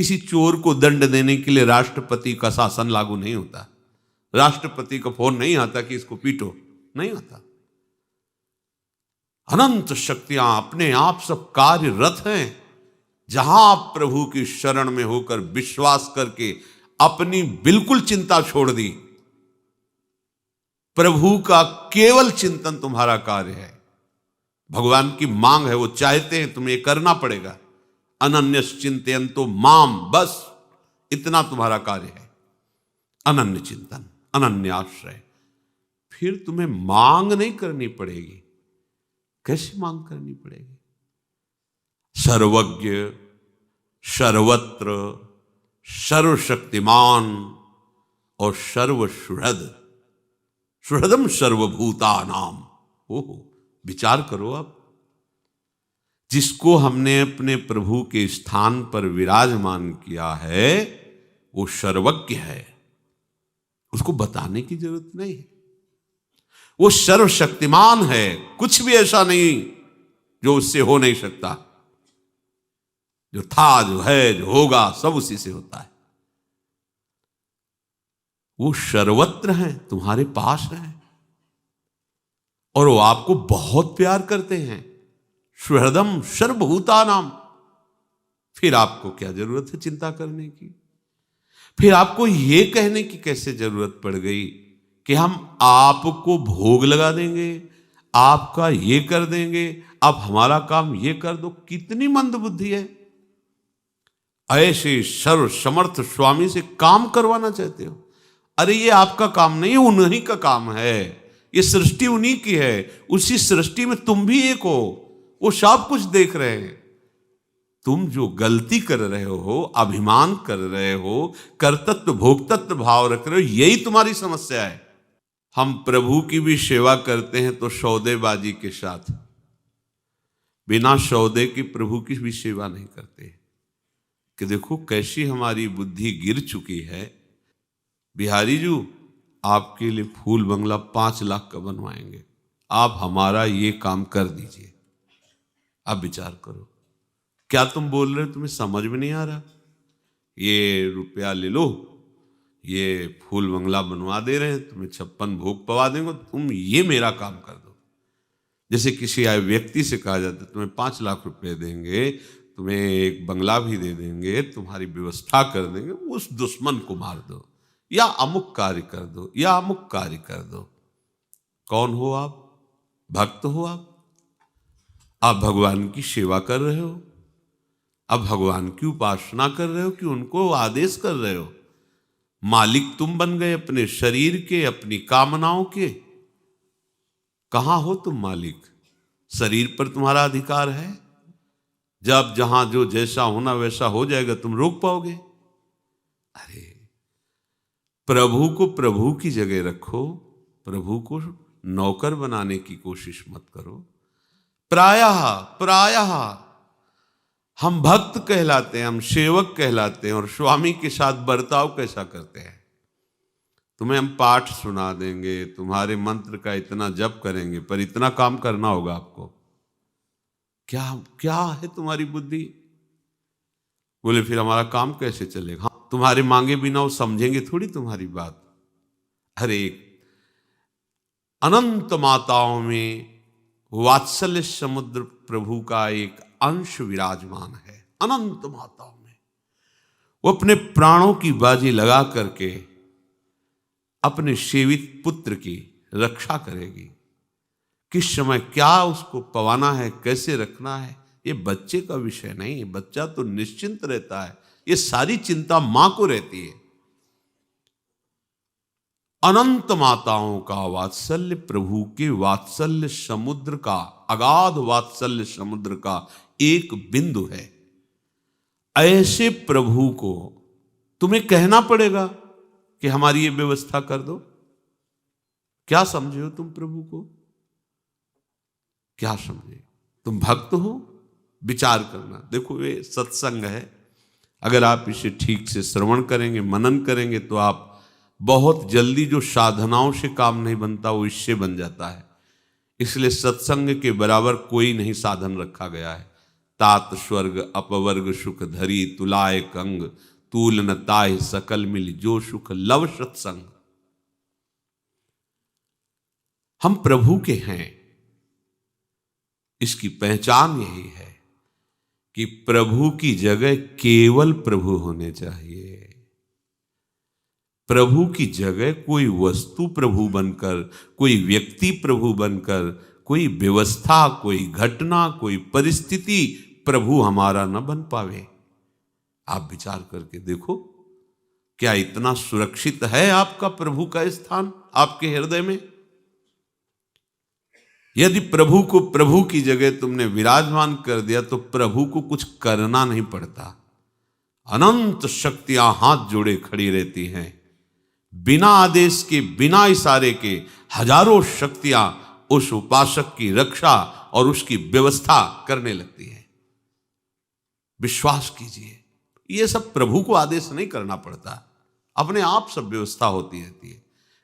किसी चोर को दंड देने के लिए राष्ट्रपति का शासन लागू नहीं होता। राष्ट्रपति का फोन नहीं आता कि इसको पीटो, नहीं आता। अनंत शक्तियां अपने आप सब कार्यरत हैं। जहां आप प्रभु की शरण में होकर विश्वास करके अपनी बिल्कुल चिंता छोड़ दी, प्रभु का केवल चिंतन तुम्हारा कार्य है। भगवान की मांग है, वो चाहते हैं तुम्हें ये करना पड़ेगा। अनन्यस चिंतयन्तो माम, बस इतना तुम्हारा कार्य है। अनन्य चिंतन, अनन्य आश्रय। फिर तुम्हें मांग नहीं करनी पड़ेगी। कैसे मांग करनी पड़ेगी? सर्वज्ञ, सर्वत्र, सर्वशक्तिमान और सर्वसुहृद, सुहृदम सर्वभूतानाम। ओहो, विचार करो अब। जिसको हमने अपने प्रभु के स्थान पर विराजमान किया है वो सर्वज्ञ है, उसको बताने की जरूरत नहीं है। वो सर्वशक्तिमान है, कुछ भी ऐसा नहीं जो उससे हो नहीं सकता। जो था, जो है, जो होगा, सब उसी से होता है। वो सर्वत्र है, तुम्हारे पास है, और वो आपको बहुत प्यार करते हैं। सुहृदम सर्वभूतानाम। फिर आपको क्या जरूरत है चिंता करने की? फिर आपको यह कहने की कैसे जरूरत पड़ गई कि हम आपको भोग लगा देंगे, आपका ये कर देंगे, आप हमारा काम ये कर दो? कितनी मंदबुद्धि है। ऐसे सर्व समर्थ स्वामी से काम करवाना चाहते हो? अरे ये आपका काम नहीं, उन्हीं का काम है। ये सृष्टि उन्हीं की है। उसी सृष्टि में तुम भी एक हो। वो सब कुछ देख रहे हैं। तुम जो गलती कर रहे हो, अभिमान कर रहे हो, कर्तृत्व भोक्तृत्व भाव रख रहे हो, यही तुम्हारी समस्या है। हम प्रभु की भी सेवा करते हैं तो सौदेबाजी के साथ, बिना सौदे की प्रभु की भी सेवा नहीं करते। कि देखो कैसी हमारी बुद्धि गिर चुकी है। बिहारी जी, आपके लिए फूल बंगला 5 लाख का बनवाएंगे, आप हमारा ये काम कर दीजिए। अब विचार करो, क्या तुम बोल रहे हो? तुम्हें समझ में नहीं आ रहा? ये रुपया ले लो, ये फूल बंगला बनवा दे रहे हैं, तुम्हें 56 भोग पवा देंगे, तुम ये मेरा काम कर दो। जैसे किसी आए व्यक्ति से कहा जाता है तुम्हें 5 लाख रुपए देंगे, तुम्हें एक बंगला भी दे देंगे, तुम्हारी व्यवस्था कर देंगे, उस दुश्मन को मार दो, या अमुक कार्य कर दो, या अमुक कार्य कर दो। कौन हो आप? भक्त हो आप? आप भगवान की सेवा कर रहे हो, आप भगवान की उपासना कर रहे हो कि उनको आदेश कर रहे हो? मालिक तुम बन गए अपने शरीर के, अपनी कामनाओं के। कहां हो तुम मालिक? शरीर पर तुम्हारा अधिकार है। जब जहां जो जैसा होना वैसा हो जाएगा, तुम रोक पाओगे? अरे प्रभु को प्रभु की जगह रखो, प्रभु को नौकर बनाने की कोशिश मत करो। प्रायः हम भक्त कहलाते हैं, हम सेवक कहलाते हैं, और स्वामी के साथ बर्ताव कैसा करते हैं? तुम्हें हम पाठ सुना देंगे, तुम्हारे मंत्र का इतना जप करेंगे, पर इतना काम करना होगा आपको। क्या है तुम्हारी बुद्धि? बोले फिर हमारा काम कैसे चलेगा? हाँ, तुम्हारे मांगे बिना वो समझेंगे थोड़ी तुम्हारी बात। अरे अनंत माताओं में वात्सल्य समुद्र प्रभु का एक अंश विराजमान है। अनंत माताओं में वो अपने प्राणों की बाजी लगा करके अपने सेवित पुत्र की रक्षा करेगी। किस समय क्या उसको पवाना है, कैसे रखना है, ये बच्चे का विषय नहीं। बच्चा तो निश्चिंत रहता है, ये सारी चिंता मां को रहती है। अनंत माताओं का वात्सल्य प्रभु के वात्सल्य समुद्र का, अगाध वात्सल्य समुद्र का एक बिंदु है। ऐसे प्रभु को तुम्हें कहना पड़ेगा कि हमारी ये व्यवस्था कर दो। क्या समझे हो तुम प्रभु को? क्या समझे? तुम भक्त हो? विचार करना। देखो ये सत्संग है, अगर आप इसे ठीक से श्रवण करेंगे, मनन करेंगे, तो आप बहुत जल्दी, जो साधनाओं से काम नहीं बनता वो इससे बन जाता है। इसलिए सत्संग के बराबर कोई नहीं साधन रखा गया है। तात स्वर्ग अपवर्ग सुख धरी तुलाय कंग, तूल न ताय सकल मिल जो सुख लव सत्संग। हम प्रभु के हैं, इसकी पहचान यही है कि प्रभु की जगह केवल प्रभु होने चाहिए। प्रभु की जगह कोई वस्तु प्रभु बनकर, कोई व्यक्ति प्रभु बनकर, कोई व्यवस्था, कोई घटना, कोई परिस्थिति प्रभु हमारा न बन पावे। आप विचार करके देखो, क्या इतना सुरक्षित है आपका प्रभु का स्थान आपके हृदय में? यदि प्रभु को प्रभु की जगह तुमने विराजमान कर दिया तो प्रभु को कुछ करना नहीं पड़ता। अनंत शक्तियां हाथ जोड़े खड़ी रहती हैं, बिना आदेश के, बिना इशारे के हजारों शक्तियां उस उपासक की रक्षा और उसकी व्यवस्था करने लगती है। विश्वास कीजिए, ये सब प्रभु को आदेश नहीं करना पड़ता, अपने आप सब व्यवस्था होती रहती है।